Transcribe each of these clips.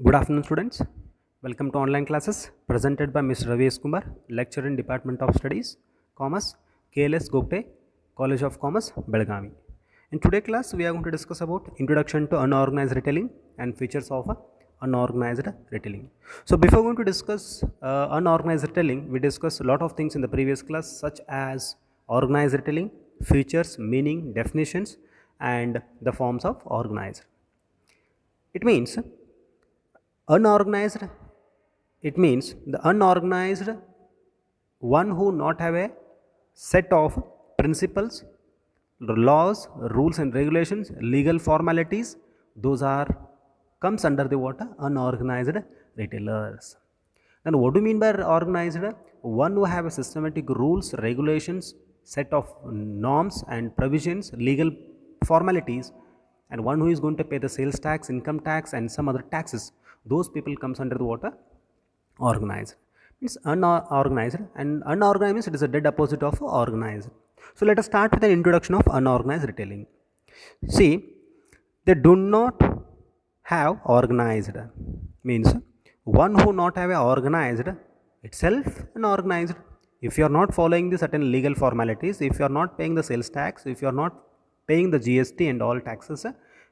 Good afternoon, students. Welcome to online classes presented by Mr. Ravi S. Kumar, lecturer in Department of Studies, Commerce, KLS Gopte, College of Commerce, Belgavi. In today's class, we are going to discuss about introduction to unorganized retailing and features of unorganized retailing. So, before going to discuss unorganized retailing, we discussed a lot of things in the previous class, such as organized retailing, features, meaning, definitions, and the forms of organized. It means unorganized, it means the unorganized one who not have a set of principles, laws, rules and regulations, legal formalities, those are comes under the what? Unorganized retailers. And what do you mean by organized? One who have a systematic rules, regulations, set of norms and provisions, legal formalities, and one who is going to pay the sales tax, income tax and some other taxes. Those people comes under the what? Organized. Means unorganized, and unorganized means it is a dead opposite of organized. So let us start with an introduction of unorganized retailing. See, they do not have organized, means one who not have a organized itself unorganized. If you are not following the certain legal formalities, if you are not paying the sales tax, if you are not paying the GST and all taxes,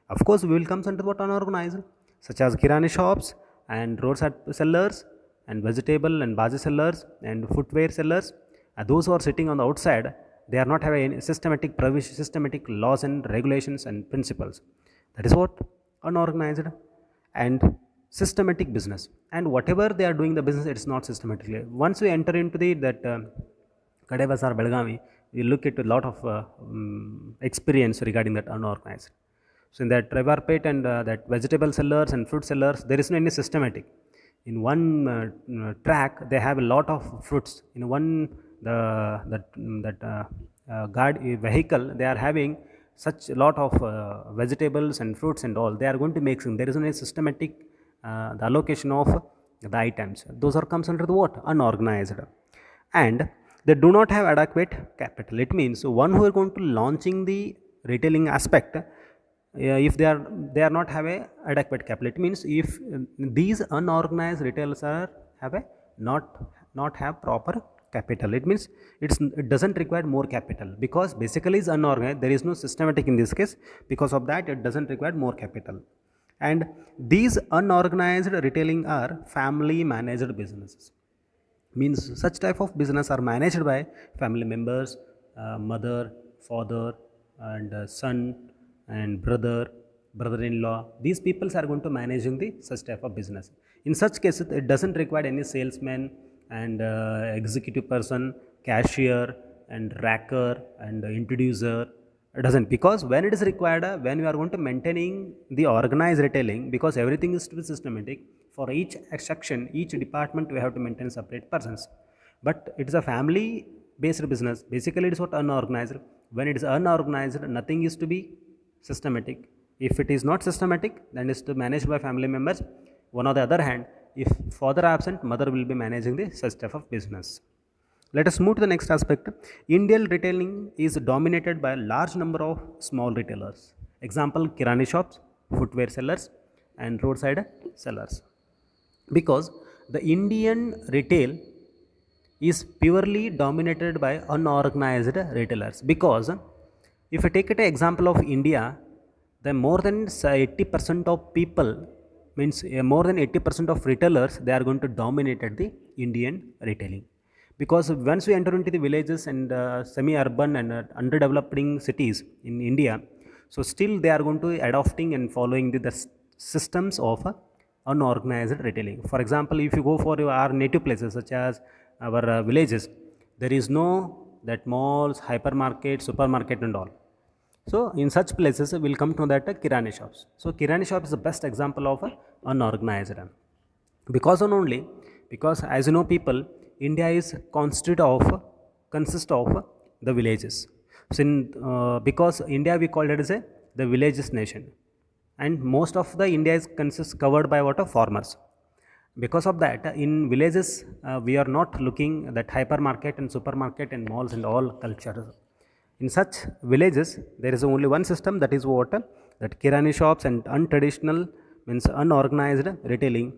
of course we will come under what? Unorganized, such as kirani shops and roadside sellers and vegetable and bhaji sellers and footwear sellers. Those who are sitting on the outside, they are not having any systematic provision, systematic laws and regulations and principles. That is what? Unorganized and systematic business. And whatever they are doing the business, it is not systematically. Once we enter into the that Kadai Bazaar Belgavi, we look at a lot of experience regarding that unorganized. So in that Revarpet and that vegetable sellers and fruit sellers, there is no any systematic. In one track, they have a lot of fruits. In one vehicle, they are having such a lot of vegetables and fruits and all. They are going to make some. There is no any systematic the allocation of the items. Those are comes under the what? Unorganized. And they do not have adequate capital. It means one who are going to launching the retailing aspect, if they are not have a adequate capital. It means if these unorganized retailers are have a not have proper capital, it means it doesn't require more capital, because basically is unorganized, there is no systematic in this case. Because of that, it doesn't require more capital. And these unorganized retailing are family managed businesses, means such type of business are managed by family members, mother, father and son and brother-in-law. These peoples are going to managing the such type of business. In such cases, it doesn't require any salesman and executive person, cashier and racker and introducer. It doesn't, because when it is required, when we are going to maintaining the organized retailing, because everything is to be systematic, for each section, each department, we have to maintain separate persons. But it is a family based business. Basically, it is what? Unorganized. When it is unorganized, nothing is to be systematic. If it is not systematic, then it is to managed by family members. One on the other hand, if father absent, mother will be managing the such type of business. Let us move to the next aspect. Indian retailing is dominated by a large number of small retailers. Example, kirani shops, footwear sellers and roadside sellers. Because the Indian retail is purely dominated by unorganized retailers. Because if I take an example of India, then more than 80% of people, means more than 80% of retailers, they are going to dominate the Indian retailing. Because once we enter into the villages and semi-urban and underdeveloping cities in India, so still they are going to adopting and following the systems of unorganized retailing. For example, if you go for our native places such as our villages, there is no that malls, hypermarket, supermarket and all. So in such places, we will come to that kirani shops. So kirani shop is the best example of unorganized. Because only, because as you know people, India is consist of the villages. So because India we call it as the villages nation, and most of the India is covered by what? Farmers. Because of that, in villages we are not looking that hypermarket and supermarket and malls and all culture. In such villages, there is only one system, that is what? That kirani shops and untraditional means unorganized retailing.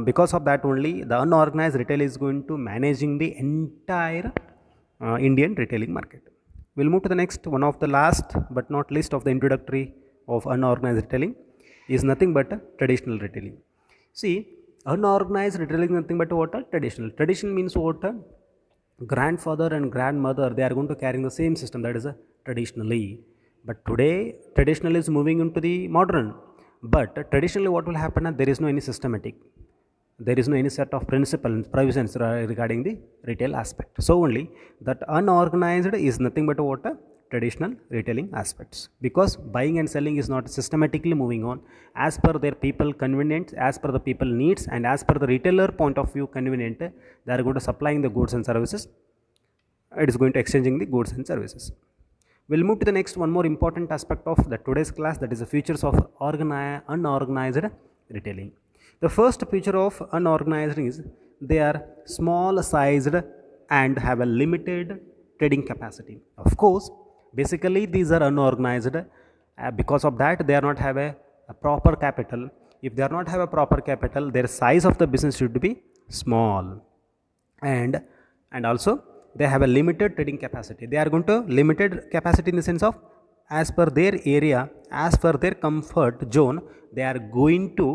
Because of that only the unorganized retail is going to managing the entire Indian retailing market. We'll move to the next one of the last but not least of the introductory of unorganized retailing is nothing but traditional retailing. See, unorganized retailing is nothing but what? Traditional. Traditional means what? Grandfather and grandmother, they are going to carrying the same system, that is traditionally. But today, traditional is moving into the modern. But traditionally, what will happen? There is no any systematic. There is no any set of principles, provisions regarding the retail aspect. So only that unorganized is nothing but what? Traditional retailing aspects, because buying and selling is not systematically moving on as per their people convenience, as per the people needs, and as per the retailer point of view convenient. They are going to supplying the goods and services. It is going to exchanging the goods and services. We'll move to the next one more important aspect of the today's class, that is the features of unorganized retailing. The first feature of unorganized is they are small sized and have a limited trading capacity. Of course, basically these are unorganized. Because of that, they are not have a proper capital. If they are not have a proper capital, their size of the business should be small, and also they have a limited trading capacity. They are going to limited capacity in the sense of as per their area, as per their comfort zone, they are going to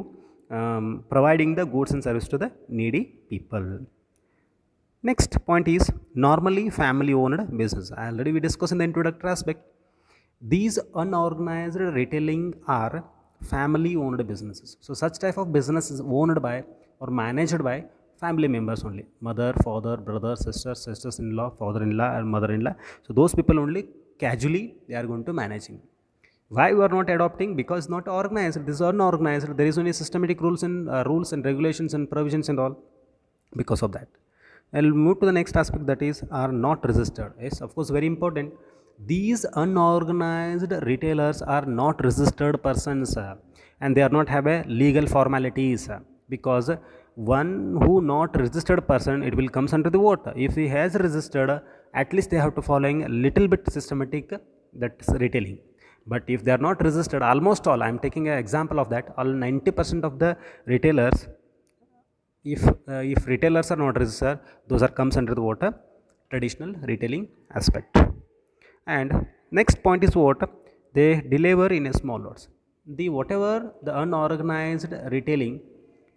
providing the goods and service to the needy people. Next point is normally family owned business. Already we discussed in the introductory aspect. These unorganized retailing are family owned businesses. So such type of business is owned by or managed by family members only. Mother, father, brother, sister, sisters-in-law, father-in-law and mother-in-law. So those people only casually they are going to managing. Why we are not adopting? Because not organized. This is unorganized. There is only systematic rules and regulations and provisions and all. Because of that, I'll move to the next aspect, that is are not registered. Yes, of course, very important. These unorganized retailers are not registered persons, and they are not have a legal formalities, because one who not registered person, it will comes under the what? If he has registered, at least they have to following a little bit systematic, that's retailing. But if they are not registered, almost all, I am taking an example of that, all 90% of the retailers, if retailers are not registered, those are comes under the what? Traditional retailing aspect. And next point is what? They deliver in a small lots. The whatever the unorganized retailing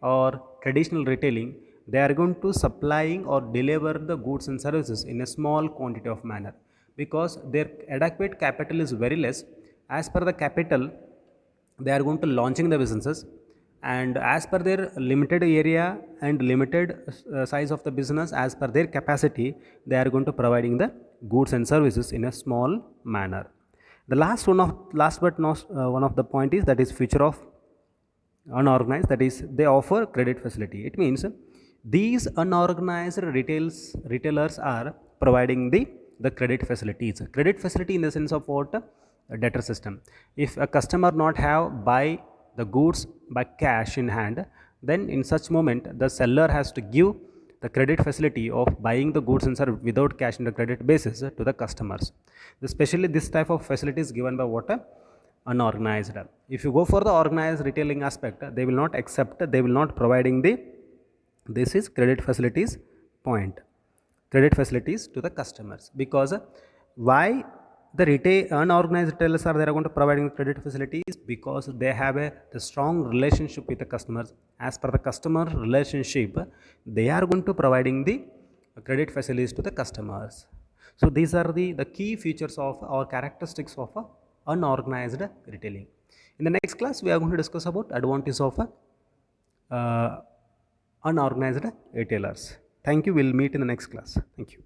or traditional retailing, they are going to supplying or deliver the goods and services in a small quantity of manner, because their adequate capital is very less. As per the capital, they are going to launching the businesses, and as per their limited area and limited size of the business, as per their capacity, they are going to providing the goods and services in a small manner. The last but not one of the point is that is feature of unorganized, that is they offer credit facility. It means these unorganized retailers are providing the credit facilities. Credit facility in the sense of what? A debtor system. If a customer not have buy the goods by cash in hand, then in such moment the seller has to give the credit facility of buying the goods and service without cash in the credit basis to the customers. Especially this type of facility is given by what? Unorganized. If you go for the organized retailing aspect, they will not accept, they will not providing this is credit facilities point, credit facilities to the customers. Because why the unorganized retailers are going to providing credit facilities? Because they have the strong relationship with the customers. As per the customer relationship, they are going to providing the credit facilities to the customers. So these are the key features of or characteristics of unorganized retailing. In the next class, we are going to discuss about advantages of unorganized retailers. Thank you. We'll meet in the next class. Thank you.